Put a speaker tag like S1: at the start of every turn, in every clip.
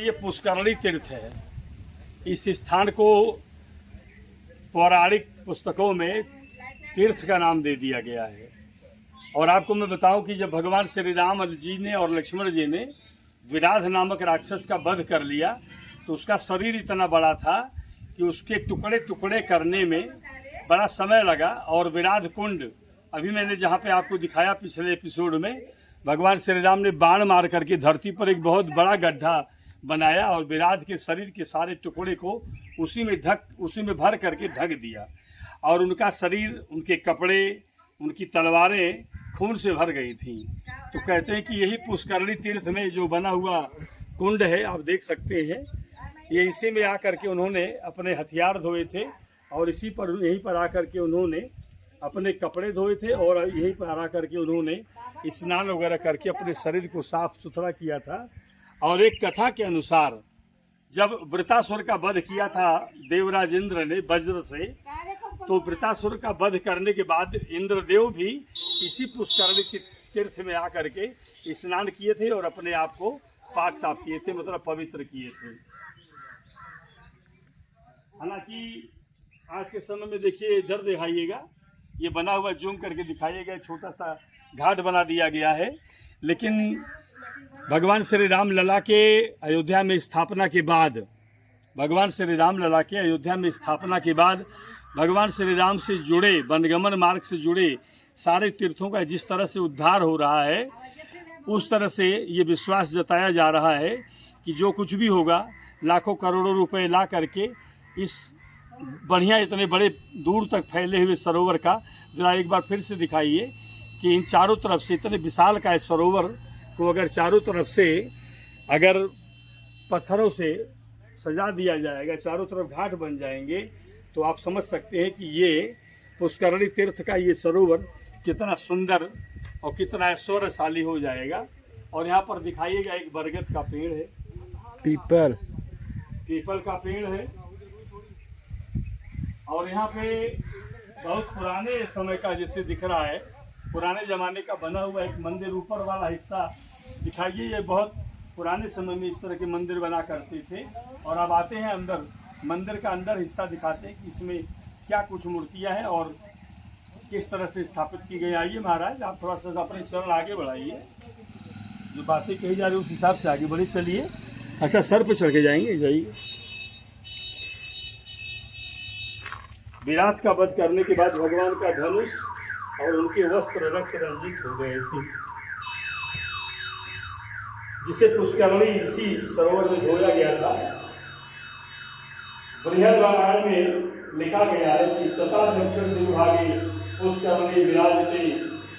S1: ये पुष्करणी तीर्थ है। इस स्थान को पौराणिक पुस्तकों में तीर्थ का नाम दे दिया गया है। और आपको मैं बताऊं कि जब भगवान श्री राम जी ने और लक्ष्मण जी ने विराध नामक राक्षस का वध कर लिया तो उसका शरीर इतना बड़ा था कि उसके टुकड़े टुकड़े करने में बड़ा समय लगा। और विराध कुंड, अभी मैंने जहाँ पे आपको दिखाया पिछले एपिसोड में, भगवान श्री राम ने बाण मार करके धरती पर एक बहुत बड़ा गड्ढा बनाया और विराध के शरीर के सारे टुकड़े को उसी में भर करके ढक दिया। और उनका शरीर, उनके कपड़े, उनकी तलवारें खून से भर गई थी। तो कहते हैं कि यही पुष्करणी तीर्थ में जो बना हुआ कुंड है, आप देख सकते हैं, ये इसी में आकर के उन्होंने अपने हथियार धोए थे और यहीं पर आकर के उन्होंने अपने कपड़े धोए थे और यहीं पर आकर के उन्होंने स्नान वगैरह करके अपने शरीर को साफ सुथरा किया था। और एक कथा के अनुसार जब वृतासुर का वध किया था देवराज इंद्र ने वज्र से, तो वृतासुर का वध करने के बाद इंद्रदेव भी इसी पुष्करणी तीर्थ में आकर के स्नान किए थे और अपने आप को पाक साफ किए थे, मतलब पवित्र किए थे। हालांकि आज के समय में देखिए, इधर दिखाइएगा, ये बना हुआ जूम करके दिखाइएगा, छोटा सा घाट बना दिया गया है। लेकिन भगवान श्री राम लला के अयोध्या में स्थापना के बाद, भगवान श्री राम लला के अयोध्या में स्थापना के बाद भगवान श्री राम से जुड़े, वनगमन मार्ग से जुड़े सारे तीर्थों का जिस तरह से उद्धार हो रहा है, उस तरह से ये विश्वास जताया जा रहा है कि जो कुछ भी होगा, लाखों करोड़ों रुपए ला करके इस बढ़िया इतने बड़े दूर तक फैले हुए सरोवर का जरा एक बार फिर से दिखाइए कि इन चारों तरफ से इतने विशाल का इस सरोवर को अगर चारों तरफ से अगर पत्थरों से सजा दिया जाएगा, चारों तरफ घाट बन जाएंगे, तो आप समझ सकते हैं कि ये पुष्करणी तीर्थ का ये सरोवर कितना सुंदर और कितना ऐश्वर्यशाली हो जाएगा। और यहाँ पर दिखाइएगा, एक बरगद का पेड़ है, पीपल का पेड़ है। और यहाँ पे बहुत पुराने समय का जैसे दिख रहा है, पुराने ज़माने का बना हुआ एक मंदिर, ऊपर वाला हिस्सा दिखाइए। ये बहुत पुराने समय में इस तरह के मंदिर बना करते थे। और अब आते हैं अंदर, मंदिर का अंदर हिस्सा दिखाते हैं कि इसमें क्या कुछ मूर्तियां हैं और किस तरह से स्थापित की गई। आइए महाराज, आप थोड़ा सा अपने चरण आगे बढ़ाइए, जो बातें कही जा रही है उस हिसाब से आगे बढ़े। चलिए, अच्छा सर पे चढ़ के जाएंगे, जाइए। विराट का वध करने के बाद भगवान का धनुष और उनके वस्त्र रक्त रंजित हो गए थे, जिसे पुष्करणी इसी सरोवर में धोया गया था। बृहद रामायण में लिखा गया है कि तथा दक्षिण दिग्भागे पुष्करणी विराजते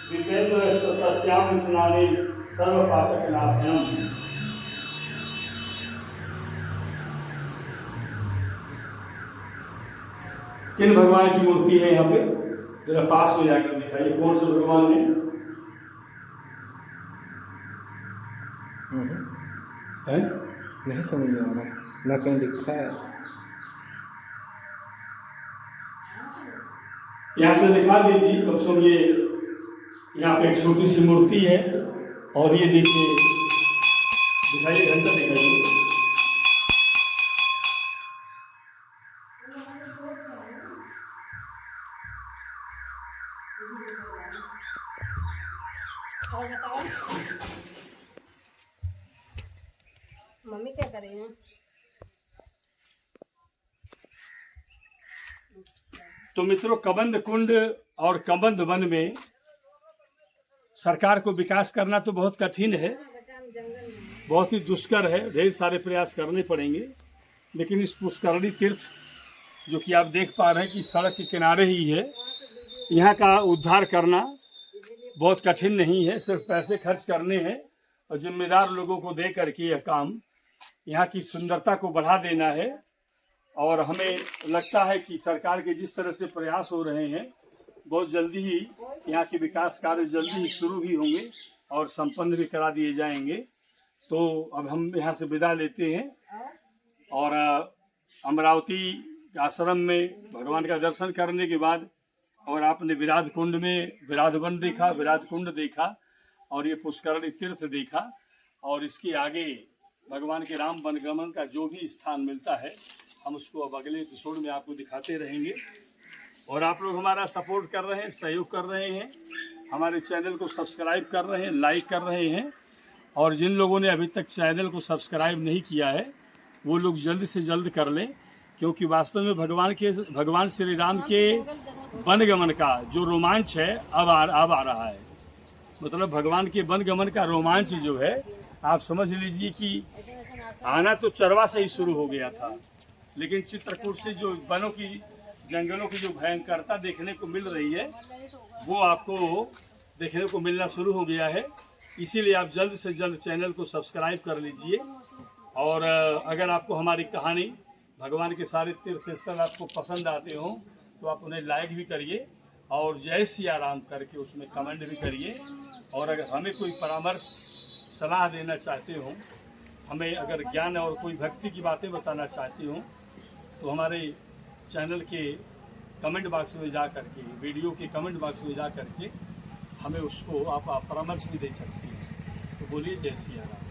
S1: विपेन्द्र तस्याम स्नाने सर्व पातक नाशनम। किन भगवान की मूर्ति है यहाँ पे, जरा पास में जाकर दिखाइए, कौन से भगवान है?
S2: नहीं समझ में आ रहा, ना कहीं लिखा है।
S1: यहाँ से दिखा दीजिए, कम से कम ये यहाँ पे एक छोटी सी मूर्ति है। और ये देखिए, दिखाइए, घंटा दिखाइए।
S3: मम्मी क्या कर रही है?
S1: तो मित्रों, कबंध कुंड और कबंध वन में सरकार को विकास करना तो बहुत कठिन है, बहुत ही दुष्कर है, ढेर सारे प्रयास करने पड़ेंगे। लेकिन इस पुष्करणी तीर्थ, जो कि आप देख पा रहे हैं कि सड़क के किनारे ही है, यहाँ का उद्धार करना बहुत कठिन नहीं है। सिर्फ पैसे खर्च करने हैं और जिम्मेदार लोगों को दे करके यह काम, यहाँ की सुंदरता को बढ़ा देना है। और हमें लगता है कि सरकार के जिस तरह से प्रयास हो रहे हैं, बहुत जल्दी ही यहाँ के विकास कार्य जल्दी ही शुरू भी होंगे और संपन्न भी करा दिए जाएंगे। तो अब हम यहाँ से विदा लेते हैं और अमरावती आश्रम में भगवान का दर्शन करने के बाद, और आपने विराध कुंड में विराध वन देखा, विराध कुंड देखा और ये पुष्करणी तीर्थ देखा, और इसके आगे भगवान के राम वनगमन का जो भी स्थान मिलता है हम उसको अब अगले एपिसोड में आपको दिखाते रहेंगे। और आप लोग हमारा सपोर्ट कर रहे हैं, सहयोग कर रहे हैं, हमारे चैनल को सब्सक्राइब कर रहे हैं, लाइक कर रहे हैं। और जिन लोगों ने अभी तक चैनल को सब्सक्राइब नहीं किया है वो लोग जल्द से जल्द कर लें, क्योंकि वास्तव में भगवान श्री राम के वनगमन का जो रोमांच है अब आ रहा है। मतलब भगवान के वनगमन का रोमांच जो है आप समझ लीजिए कि आना तो चरवा से ही शुरू हो गया था, लेकिन चित्रकूट से जो वनों की जंगलों की जो भयंकरता देखने को मिल रही है वो आपको देखने को मिलना शुरू हो गया है। इसीलिए आप जल्द से जल्द चैनल को सब्सक्राइब कर लीजिए। और अगर आपको हमारी कहानी भगवान के सारे तीर्थ स्थल आपको पसंद आते हो तो आप उन्हें लाइक भी करिए और जय सिया राम करके उसमें कमेंट भी करिए। और अगर हमें कोई परामर्श सलाह देना चाहते हो, हमें अगर ज्ञान और कोई भक्ति की बातें बताना चाहते हो तो हमारे चैनल के कमेंट बॉक्स में जा करके, वीडियो के कमेंट बॉक्स में जा करके हमें उसको आप परामर्श भी दे सकते हैं। तो बोलिए जय सिया राम।